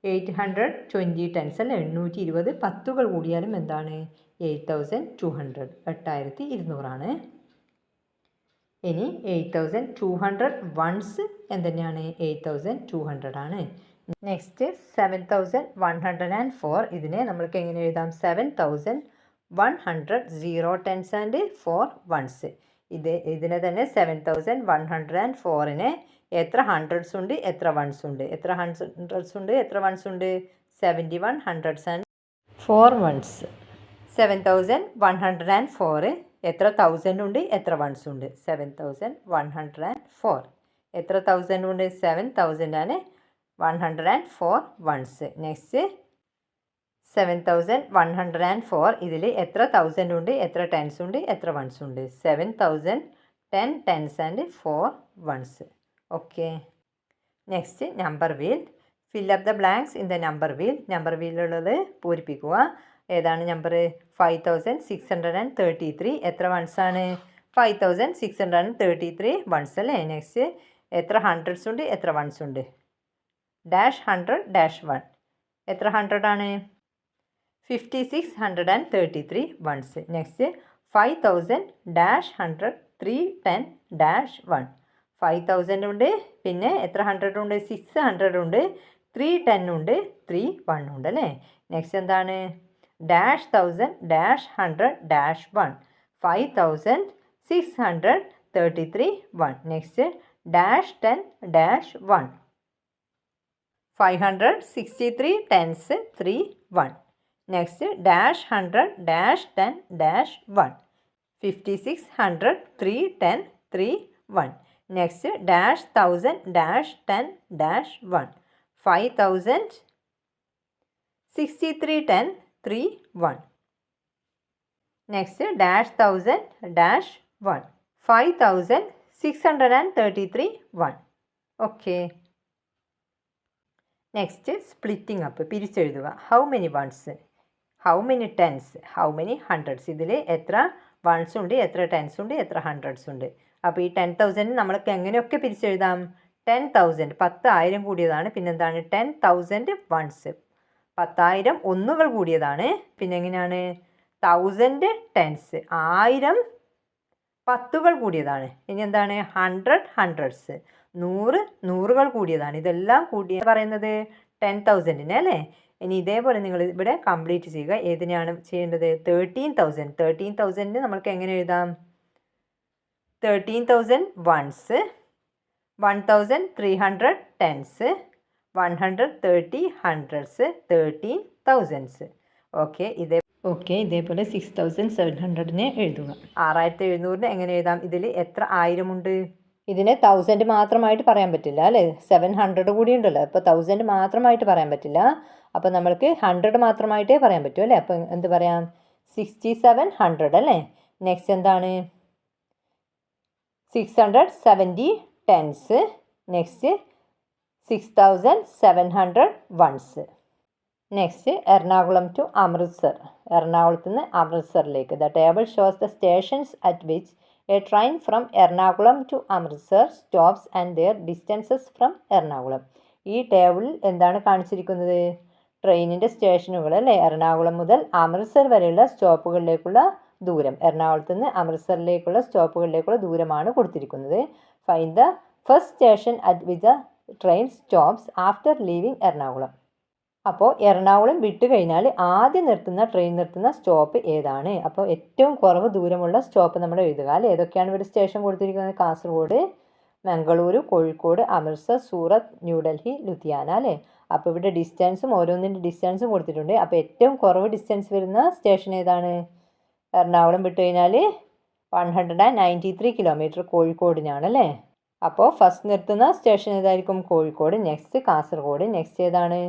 [SPEAKER 1] 820 10s അല്ലേ? 820 പത്തുകൾ കൂടിയാലും എന്താണ്? 8,200 8,200 ആണ്. ഇനി 8,200 വൺസ് എന്തുതന്നെയാണ്? 8,200 ആണ്. നെക്സ്റ്റ് 7,104. ഇതിനെ നമ്മൾക്ക് എങ്ങനെ എഴുതാം? 7,100 0 10s and 4 1s. ഇതിനെ തന്നെ 7,104നെ എത്ര ഹൺഡ്രഡ്സ് ഉണ്ട്, എത്ര വൺസ് ഉണ്ട്? എത്ര ഹൺഡ്രഡ്സ് ഉണ്ട്, എത്ര വൺസ് ഉണ്ട്? 71 hundreds and 4 ones. 7,104 എത്ര തൗസൻഡ് ഉണ്ട്, എത്ര വൺസ് ഉണ്ട്? 7,104. എത്ര തൗസൻഡ് ഉണ്ട്? 7,000 ആണ്. 104 വൺസ്. നെക്സ്റ്റ് 7,104 ഇതിൽ എത്ര തൗസൻഡ് ഉണ്ട്, എത്ര ടെൻസ് ഉണ്ട്, എത്ര വൺസ് ഉണ്ട്? 7,010 10s and 4 ones. Okay. Next number wheel. Fill up the blanks in the number wheel. Number വീലുള്ളത് പൂരിപ്പിക്കുക. ഏതാണ് നമ്പർ? 5,633. എത്ര വൺസാണ്? 5,633 വൺസ് അല്ലേ? നെക്സ്റ്റ് എത്ര ഹൺഡ്രഡ്സ് ഉണ്ട്, എത്ര വൺസ് ഉണ്ട്? -100 -1. എത്ര ഹൺഡ്രഡ് ആണ്? 5,633 വൺസ്. നെക്സ്റ്റ് 5,000 -100 310 -1. 5,000 ഉണ്ട്, പിന്നെ എത്ര ഹൺഡ്രഡ് ഉണ്ട്? 600 ഉണ്ട്, 310 ഉണ്ട്, 31 ഉണ്ട് അല്ലേ? നെക്സ്റ്റ് എന്താണ്? -1000 -100 -1. 5,633 1. Next -10 -1. 563 10s 3 1. Next -100 -10 -1. 5,600 310 3 1. Next -1000 -10 -1. 5,063 10 3 1. Next -1000 -1. 5,633 1. Okay. Next splitting up, പിരിച്ചെഴുതുക. How many ones, how many tens, how many hundreds. ഇതിൽ എത്ര വൺസ് ഉണ്ട്, എത്ര ടെൻസ് ഉണ്ട്, എത്ര ഹൺഡ്രഡ്സ് ഉണ്ട്. അപ്പോൾ ഈ 10,000 നമ്മൾക്ക് എങ്ങനെയൊക്കെ പിരിച്ചെഴുതാം? 10,000 10,000 കൂടിയതാണ്. പിന്നെന്താണ്? 10,000 വൺസ് 10,000 ഒന്നുകൾ കൂടിയതാണ്. പിന്നെ എങ്ങനെയാണ്? 1000 ടെൻസ് 1000 പത്തുകൾ കൂടിയതാണ്. ഇനി എന്താണ്? 100 ഹൺഡ്രഡ്സ് 100 നൂറുകൾ കൂടിയതാണ്. ഇതെല്ലാം കൂടിയ പറയുന്നത് 10,000 അല്ലേ? ഇനി ഇതേപോലെ നിങ്ങൾ ഇവിടെ കംപ്ലീറ്റ് ചെയ്യുക. ഏതിനാണ് ചെയ്യേണ്ടത്? 13,000 13,000 നമ്മൾക്ക് എങ്ങനെ എഴുതാം? 13,000 വൺസ്, 1,300 ടെൻസ്, 130 ഹൺഡ്രഡ്സ്, 13,000. ഇതേപോലെ 6,700 എഴുതുക. 6,700 എങ്ങനെ എഴുതാം? ഇതിൽ എത്ര ആയിരമുണ്ട്? ഇതിനെ 1000 മാത്രമായിട്ട് പറയാൻ പറ്റില്ല അല്ലേ? 700 കൂടി ഉണ്ടല്ലോ. അപ്പോൾ 1000 മാത്രമായിട്ട് പറയാൻ പറ്റില്ല. അപ്പോൾ നമ്മൾക്ക് 100 മാത്രമായിട്ടേ പറയാൻ പറ്റൂ അല്ലേ? അപ്പോൾ എന്ത് പറയാം? 6700 അല്ലേ? നെക്സ്റ്റ് എന്താണ്? 670 tens, next 6,700 ones. Next Ernakulam to Amritsar, എറണാകുളത്ത് നിന്ന് അമൃത്സറിലേക്ക്. The table shows the stations at which a train from Ernakulam to Amritsar stops and their distances from Ernakulam. ഈ ടേബിളിൽ എന്താണ് കാണിച്ചിരിക്കുന്നത്? ട്രെയിനിൻ്റെ സ്റ്റേഷനുകൾ അല്ലേ? എറണാകുളം മുതൽ അമൃത്സർ വരെയുള്ള സ്റ്റോപ്പുകളിലേക്കുള്ള ദൂരം, എറണാകുളത്ത് നിന്ന് അമൃത്സറിലേക്കുള്ള സ്റ്റോപ്പുകളിലേക്കുള്ള ദൂരമാണ് കൊടുത്തിരിക്കുന്നത്. Find the first station at which the train stops after leaving Ernakulam. അപ്പോൾ എറണാകുളം വിട്ട് കഴിഞ്ഞാൽ ആദ്യം ട്രെയിൻ നിർത്തുന്ന സ്റ്റോപ്പ് ഏതാണ്? അപ്പോൾ ഏറ്റവും കുറവ് ദൂരമുള്ള സ്റ്റോപ്പ് നമ്മൾ എഴുതുക അല്ലേ? ഏതൊക്കെയാണ് ഇവിടെ സ്റ്റേഷൻ കൊടുത്തിരിക്കുന്നത്? കാസർഗോഡ്, മംഗളൂരു, കോഴിക്കോട്, അമൃത്സർ, സൂറത്ത്, ന്യൂഡൽഹി, ലുധിയാന അല്ലേ? അപ്പോൾ ഇവിടെ ഡിസ്റ്റൻസും ഓരോന്നിൻ്റെ ഡിസ്റ്റൻസും കൊടുത്തിട്ടുണ്ട്. അപ്പോൾ ഏറ്റവും കുറവ് ഡിസ്റ്റൻസ് വരുന്ന സ്റ്റേഷൻ ഏതാണ്? എറണാകുളം വിട്ട് കഴിഞ്ഞാൽ 193 കിലോമീറ്റർ കോഴിക്കോടിനാണ് അല്ലേ? അപ്പോൾ ഫസ്റ്റ് നിർത്തുന്ന സ്റ്റേഷൻ ഏതായിരിക്കും? കോഴിക്കോട്. നെക്സ്റ്റ് കാസർഗോഡ്. നെക്സ്റ്റ് ഏതാണ്?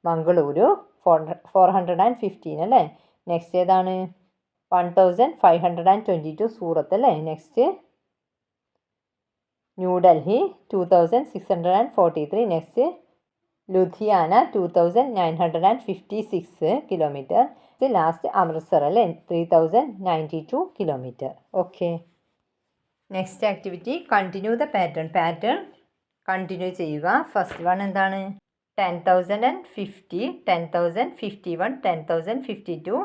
[SPEAKER 1] മംഗളൂരു 415 അല്ലേ? നെക്സ്റ്റ് ഏതാണ്? 1522 സൂറത്ത് അല്ലേ? Next New Delhi 2643. Next Ludhiana 2956 kilometre. Last Amritsar അല്ലേ? 3092 kilometre. Okay. Next activity continue the pattern continue ചെയ്യുക. ഫസ്റ്റ് വൺ എന്താണ്? 10,050, 10,051, 10,052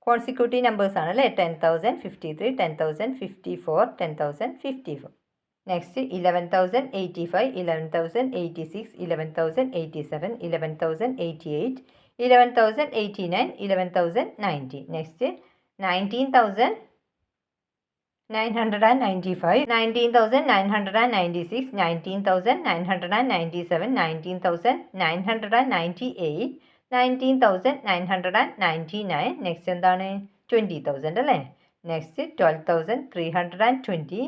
[SPEAKER 1] കോൺസിക്യൂട്ടീവ് നമ്പേഴ്സ് ആണ് അല്ലേ? 10,053, 10,054, 10,054. നെക്സ്റ്റ് 11,085, 11,086, 11,087, 11,088, 11,089, 11,090. നെക്സ്റ്റ് 19,995, 19,996, 19,997, 19,998, 19,999. നെക്സ്റ്റ് എന്താണ്? 20,000 അല്ലേ? നെക്സ്റ്റ് 12,320,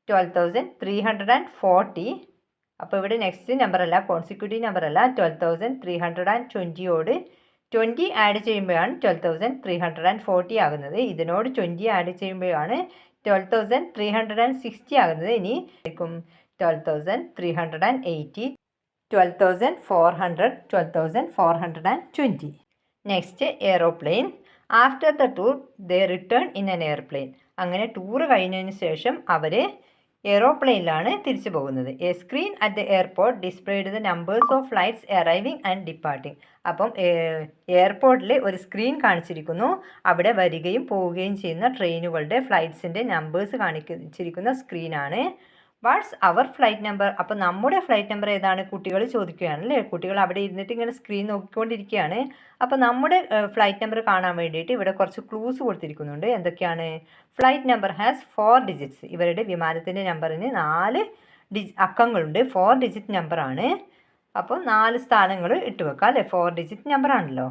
[SPEAKER 1] 12,340. അപ്പോൾ ഇവിടെ നെക്സ്റ്റ് നമ്പർ അല്ല, കോൺസിക്യൂട്ടീവ് നമ്പർ അല്ല. 12,320 20 ആഡ് ചെയ്യുമ്പോഴാണ് 12,340 ആകുന്നത്. ഇതിനോട് 20 ആഡ് ചെയ്യുമ്പോഴാണ് 12,360 ആകുന്നത്. ഇനി 12,380, 12,400, 12,420. Next aeroplane. After the tour they return in an airplane. അങ്ങനെ ടൂർ കഴിഞ്ഞതിന് ശേഷം അവർ എയറോപ്ലെയിനിലാണ് തിരിച്ചു പോകുന്നത്. A screen at the airport displayed the numbers of flights arriving and departing. അപ്പം എയർപോർട്ടിൽ ഒരു സ്ക്രീൻ കാണിച്ചിരിക്കുന്നു. അവിടെ വരികയും പോവുകയും ചെയ്യുന്ന ട്രെയിനുകളുടെ ഫ്ലൈറ്റ്സിൻ്റെ നമ്പേഴ്സ് കാണിച്ചിരിക്കുന്ന സ്ക്രീനാണ്. What's our flight number? അപ്പോൾ നമ്മുടെ ഫ്ലൈറ്റ് നമ്പർ ഏതാണ്? കുട്ടികൾ ചോദിക്കുകയാണ് അല്ലേ? കുട്ടികൾ അവിടെ ഇരുന്നിട്ട് ഇങ്ങനെ സ്ക്രീൻ നോക്കിക്കൊണ്ടിരിക്കുകയാണ്. അപ്പോൾ നമ്മുടെ ഫ്ലൈറ്റ് നമ്പർ കാണാൻ വേണ്ടിയിട്ട് ഇവിടെ കുറച്ച് ക്ലൂസ് കൊടുത്തിരിക്കുന്നുണ്ട്. എന്തൊക്കെയാണ്? Flight number has 4 digits. ഇവരുടെ വിമാനത്തിൻ്റെ നമ്പറിന് 4 അക്കങ്ങളുണ്ട്. 4 ഡിജിറ്റ് നമ്പറാണ്. അപ്പോൾ 4 സ്ഥാനങ്ങൾ ഇട്ട് വെക്കാം അല്ലേ? 4 ഡിജിറ്റ് നമ്പറാണല്ലോ.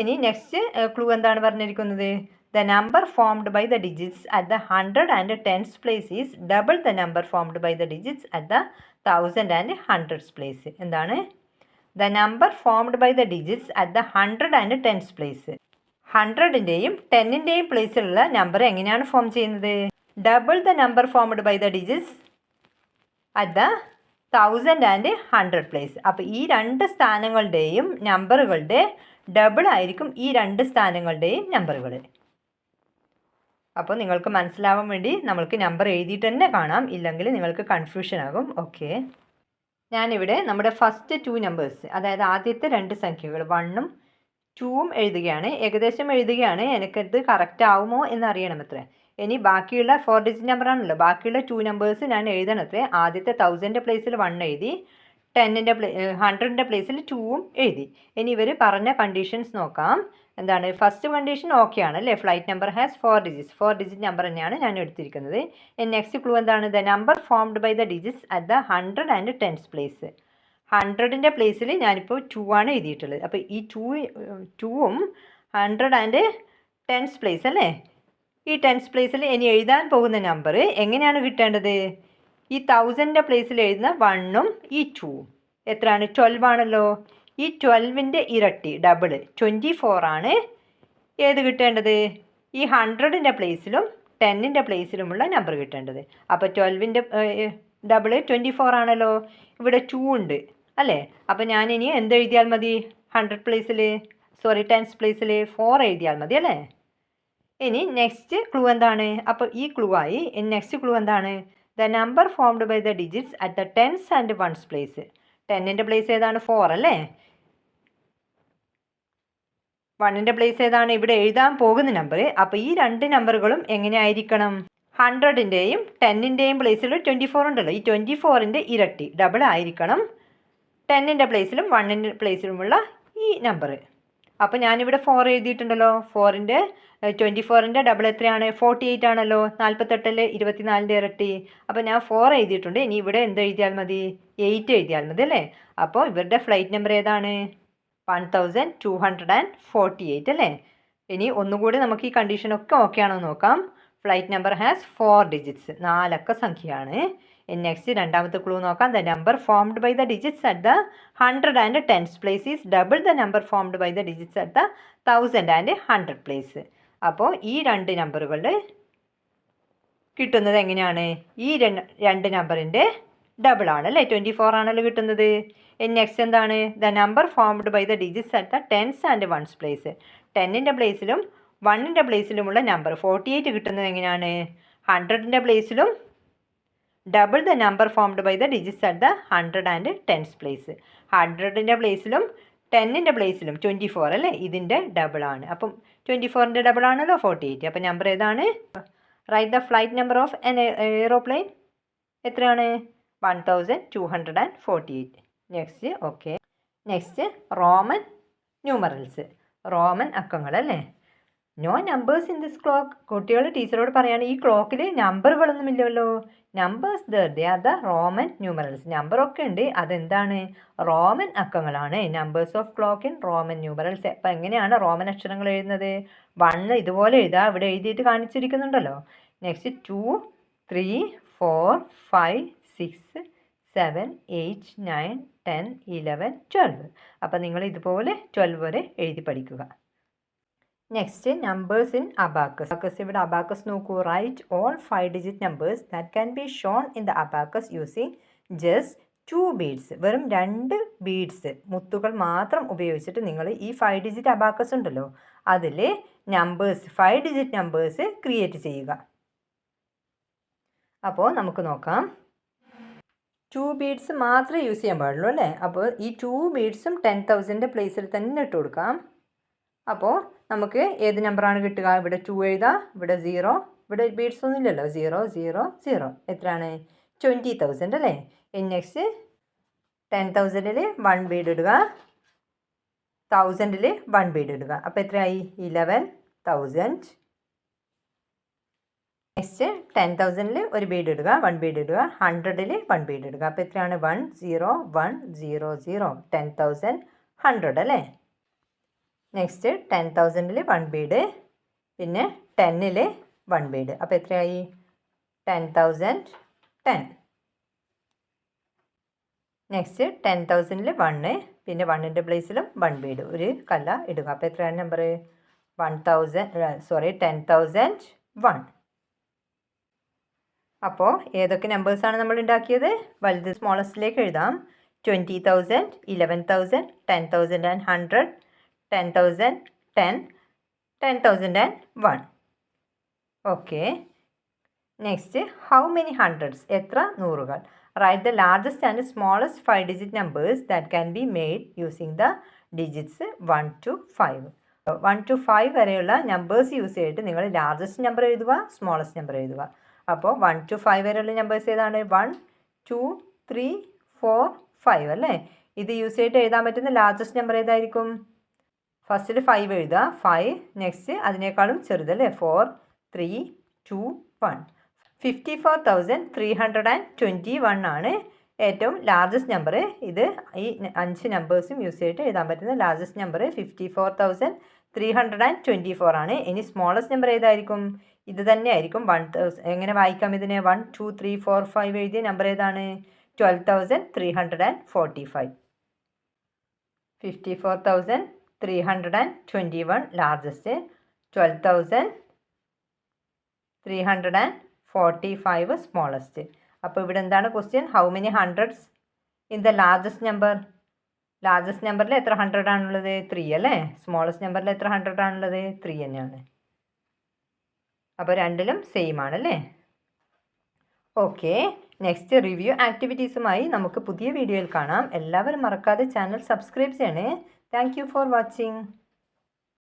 [SPEAKER 1] ഇനി നെക്സ്റ്റ് ക്ലൂ എന്താണ് പറഞ്ഞിരിക്കുന്നത്? The number formed by the digits at the 100 and 10s place is double the number formed by the digits at the 1000 and 100s place. എന്താണ്? The number formed by the digits at the 100 and 10s place. 100ൻ്റെയും 10ൻ്റെയും പ്ലേസിലുള്ള number എങ്ങനെയാണ് form ചെയ്യുന്നത്? Double the number formed by the digits at the 1000 and 100 place. അപ്പോൾ ഈ രണ്ട് സ്ഥാനങ്ങളുടെയും നമ്പറുകളുടെ ഡബിൾ ആയിരിക്കും ഈ രണ്ട് സ്ഥാനങ്ങളുടെയും നമ്പറുകൾ. അപ്പോൾ നിങ്ങൾക്ക് മനസ്സിലാവാൻ വേണ്ടി നമ്മൾക്ക് നമ്പർ എഴുതിയിട്ട് തന്നെ കാണാം, ഇല്ലെങ്കിൽ നിങ്ങൾക്ക് കൺഫ്യൂഷൻ ആകും. ഓക്കെ, ഞാനിവിടെ നമ്മുടെ ഫസ്റ്റ് 2 നമ്പേഴ്സ്, അതായത് ആദ്യത്തെ രണ്ട് സംഖ്യകൾ 1ഉം 2ഉം എഴുതുകയാണ്. ഏകദേശം എഴുതുകയാണ്, എനിക്കത് കറക്റ്റ് ആവുമോ എന്നറിയണം അത്രേ. ഇനി ബാക്കിയുള്ള 4 ഡിജിറ്റ് നമ്പറാണല്ലോ, ബാക്കിയുള്ള 2 നമ്പേഴ്സ് ഞാൻ എഴുതണത്രേ. ആദ്യത്തെ 1000 പ്ലേസിൽ 1 എഴുതി, 100 പ്ലേസിൽ 2ഉം എഴുതി. ഇനി ഇവർ പറഞ്ഞ കണ്ടീഷൻസ് നോക്കാം. എന്താണ് ഫസ്റ്റ് കണ്ടീഷൻ? ഓക്കെ ആണ് അല്ലേ, flight number has 4 digits. 4 digit number തന്നെയാണ് ഞാൻ എടുത്തിരിക്കുന്നത്. നെക്സ്റ്റ് ക്ലൂ എന്താണ്? The number formed by the digits at the 100 and 10th place. 100ൻ്റെ പ്ലേസിൽ ഞാനിപ്പോൾ 2 ആണ് എഴുതിയിട്ടുള്ളത്. അപ്പോൾ ഈ 2ഉം 100 ആൻഡ് 10th പ്ലേസ് അല്ലേ, ഈ 10th പ്ലേസിൽ ഇനി എഴുതാൻ പോകുന്ന നമ്പർ എങ്ങനെയാണ് കിട്ടേണ്ടത്? ഈ 1000ൻ്റെ പ്ലേസിൽ എഴുതുന്ന 1ഉം ഈ 2ഉം എത്രയാണ്? 12 ആണല്ലോ. ഈ 12ൻ്റെ ഇരട്ടി ഡബിൾ 24 ആണ് ഏത് കിട്ടേണ്ടത്? ഈ 100ൻ്റെ പ്ലേസിലും 10ൻ്റെ പ്ലേസിലുമുള്ള നമ്പർ കിട്ടേണ്ടത്. അപ്പോൾ 12ൻ്റെ ഡബിൾ 24 ആണല്ലോ. ഇവിടെ 2 ഉണ്ട് അല്ലേ. അപ്പോൾ ഞാനിനി എന്ത് എഴുതിയാൽ മതി? 10th പ്ലേസിൽ 4 എഴുതിയാൽ മതി അല്ലേ. ഇനി നെക്സ്റ്റ് ക്ലൂ എന്താണ്? അപ്പോൾ ഈ ക്ലൂ ആയി. നെക്സ്റ്റ് ക്ലൂ എന്താണ്? The number formed by the digits at the 10th and 1st place. 10ൻ്റെ പ്ലേസ് ഏതാണ്? 4 അല്ലേ. 1ൻ്റെ പ്ലേസ് ഏതാണ്? ഇവിടെ എഴുതാൻ പോകുന്ന നമ്പർ. അപ്പോൾ ഈ രണ്ട് നമ്പറുകളും എങ്ങനെയായിരിക്കണം? 100ൻ്റെയും 10ൻ്റെയും പ്ലേസിൽ 24 ഉണ്ടല്ലോ, ഈ 24ൻ്റെ ഇരട്ടി ഡബിൾ ആയിരിക്കണം 10ൻ്റെ പ്ലേസിലും 1ൻ്റെ പ്ലേസിലുമുള്ള ഈ നമ്പർ. അപ്പോൾ ഞാനിവിടെ 4 എഴുതിയിട്ടുണ്ടല്ലോ. 24ൻ്റെ ഡബിൾ എത്രയാണ്? 48 ആണല്ലോ. 48 24ൻ്റെ ഇരട്ടി. അപ്പോൾ ഞാൻ 4 എഴുതിയിട്ടുണ്ട്. ഇനി ഇവിടെ എന്ത് എഴുതിയാൽ മതി? 8 എഴുതിയാൽ മതി അല്ലേ. അപ്പോൾ ഇവരുടെ ഫ്ലൈറ്റ് നമ്പർ ഏതാണ്? 1248 അല്ലേ. ഇനി ഒന്നുകൂടി നമുക്ക് ഈ കണ്ടീഷനൊക്കെ ഓക്കെ ആണോ നോക്കാം. ഫ്ലൈറ്റ് നമ്പർ ഹാസ് 4 ഡിജിറ്റ്സ്, 4 അക്ക സംഖ്യയാണ്. നെക്സ്റ്റ് രണ്ടാമത്തെ ക്ലൂ നോക്കാം. The number formed by the digits at the 100 and 10th place is double the number formed by the digits at the 1000 and 100 place. അപ്പോൾ ഈ രണ്ട് നമ്പറുകൾ കിട്ടുന്നത് എങ്ങനെയാണ്? ഈ രണ്ട് നമ്പറിൻ്റെ ഡബിൾ ആണ് അല്ലേ, 24 ആണല്ലോ കിട്ടുന്നത്. നെക്സ്റ്റ് എന്താണ്? The number formed by the digits at the 10th and 1st place. 10ൻ്റെ പ്ലേസിലും 1ൻ്റെ പ്ലേസിലുമുള്ള നമ്പർ 48 കിട്ടുന്നത് എങ്ങനെയാണ്? 100ൻ്റെ പ്ലേസിലും double the number formed by the digits at the 100 and 10th place. 100ൻ്റെ പ്ലേസിലും 10ൻ്റെ പ്ലേസിലും 24 അല്ലേ, ഇതിൻ്റെ ഡബിൾ ആണ്. അപ്പം 24ൻ്റെ ഡബിൾ ആണല്ലോ 48. അപ്പം നമ്പർ ഏതാണ്? Write the flight number of an aeroplane. എത്രയാണ്? 1248. Next okay. Next Roman numerals, Roman അക്കങ്ങൾ അല്ലേ. No numbers in this clock. കുട്ടികൾ ടീച്ചറോട് പറയാണ് ഈ ക്ലോക്കിൽ നമ്പറുകളൊന്നും ഇല്ലല്ലോ. Numbers they are the Roman numerals. നമ്പറൊക്കെ ഉണ്ട്, അതെന്താണ്? റോമൻ അക്കങ്ങളാണ്. Numbers of clock in Roman numerals. അപ്പം എങ്ങനെയാണ് റോമൻ അക്ഷരങ്ങൾ എഴുതുന്നത്? 1 ഇതുപോലെ എഴുതാം, ഇവിടെ എഴുതിയിട്ട് കാണിച്ചിരിക്കുന്നുണ്ടല്ലോ. നെക്സ്റ്റ് 2, 3, 4, 5, 6, 7, 8, 9, 10, 11, 12. അപ്പം നിങ്ങൾ ഇതുപോലെ 12 വരെ എഴുതി പഠിക്കുക. Next numbers in abacus. ഇവിടെ അബാക്കസ് നോക്കൂ. Write all 5 digit numbers that can be shown in the abacus using just 2 beads. വെറും 2 ബീഡ്സ്, മുത്തുകൾ മാത്രം ഉപയോഗിച്ചിട്ട് നിങ്ങൾ ഈ 5 ഡിജിറ്റ് അബാക്കസ് ഉണ്ടല്ലോ അതിൽ നമ്പേഴ്സ് 5 ഡിജിറ്റ് നമ്പേഴ്സ് ക്രിയേറ്റ് ചെയ്യുക. അപ്പോൾ നമുക്ക് നോക്കാം. 2 ബീഡ്സ് മാത്രമേ യൂസ് ചെയ്യാൻ പാടുള്ളൂ അല്ലേ. അപ്പോൾ ഈ 2 ബീഡ്സും 10,000ൻ്റെ പ്ലേസിൽ തന്നെ ഇട്ട് കൊടുക്കാം. അപ്പോൾ നമുക്ക് ഏത് നമ്പറാണ് കിട്ടുക? ഇവിടെ 2 എഴുതാം, ഇവിടെ 0, ഇവിടെ ബീഡ്സ് ഒന്നും ഇല്ലല്ലോ. 0, 0, 0 എത്രയാണ്? 20,000 അല്ലേ. നെക്സ്റ്റ് 10,000ൽ 1 ബീഡ് ഇടുക, 1000ൽ 1 ബീഡ് ഇടുക. അപ്പോൾ എത്രയായി? 11,000. നെക്സ്റ്റ് 10,000ൽ 1 ബീഡ് ഇടുക, 1 ബീഡ് ഇടുക, 100ൽ 1 ബീഡ് ഇടുക. അപ്പോൾ എത്രയാണ്? 1, 0, 1, 0, 0. 10,100 അല്ലേ. നെക്സ്റ്റ് 10,000ൽ 1 ബീഡ്, പിന്നെ 10ൽ 1 ബീഡ്. അപ്പോൾ എത്രയായി? 10,010. നെക്സ്റ്റ് 10,000ൽ 1, പിന്നെ 1ൻ്റെ പ്ലേസിലും 1 ബീഡ്, ഒരു കല്ല ഇടുക. അപ്പോൾ എത്രയാണ് നമ്പർ? 10,001. അപ്പോൾ ഏതൊക്കെ നമ്പേഴ്സാണ് നമ്മൾ ഉണ്ടാക്കിയത്? വലുത് സ്മോളസ്റ്റിലേക്ക് എഴുതാം. 20,000, 11,000, 10,000 and 100, 10,000, 10, 10,000 and 1. Okay. Next, how many hundreds? എത്ര നൂറുകൾ? Write the largest and smallest 5 digit numbers that can be made using the digits 1 to 5. 1 to 5 വരെയുള്ള നമ്പേഴ്സ് യൂസ് ചെയ്തിട്ട് നിങ്ങൾ ലാർജസ്റ്റ് നമ്പർ എഴുതുക, സ്മോളസ്റ്റ് നമ്പർ എഴുതുക. അപ്പോൾ 1 to 5 വരെയുള്ള നമ്പേഴ്സ് ഏതാണ്? 1, 2, 3, 4, 5 അല്ലേ? ഇത് യൂസ് ചെയ്തിട്ട് എഴുതാൻ പറ്റുന്ന ലാർജസ്റ്റ് നമ്പർ ഏതായിരിക്കും? ഫസ്റ്റിൽ 5 എഴുതുക. 5, നെക്സ്റ്റ് അതിനേക്കാളും ചെറുതല്ലേ? 4, 3, 2, 1. 54,321 ആണ് ഏറ്റവും ലാർജസ്റ്റ് നമ്പർ. ഇത് ഈ 5 നമ്പേഴ്സും യൂസ് ചെയ്തിട്ട് എഴുതാൻ പറ്റുന്ന ലാർജസ്റ്റ് നമ്പർ 54,324 ആണ്. ഇനി സ്മോളസ്റ്റ് നമ്പർ ഏതായിരിക്കും? ഇത് തന്നെ ആയിരിക്കും. 1,000. എങ്ങനെ വായിക്കാം ഇതിനെ? 1, 2, 3, 4, 5 എഴുതിയ നമ്പർ ഏതാണ്? 12,345. 54,321 ലാർജസ്റ്റ്, 12,345 സ്മോളസ്റ്റ്. അപ്പോൾ ഇവിടെ എന്താണ് question? How many hundreds in the largest number? Largest നമ്പറിൽ എത്ര 100 ആണുള്ളത്? 3 അല്ലേ? സ്മോളസ്റ്റ് നമ്പറിൽ എത്ര 100 ആണുള്ളത്? 3 തന്നെയാണ്. അപ്പോൾ രണ്ടിലും സെയിം ആണല്ലേ? ഓക്കെ. നെക്സ്റ്റ് റിവ്യൂ ആക്ടിവിറ്റീസുമായി നമുക്ക് പുതിയ വീഡിയോയിൽ കാണാം. എല്ലാവരും മറക്കാതെ ചാനൽ സബ്സ്ക്രൈബ് ചെയ്യണേ. Thank you for watching.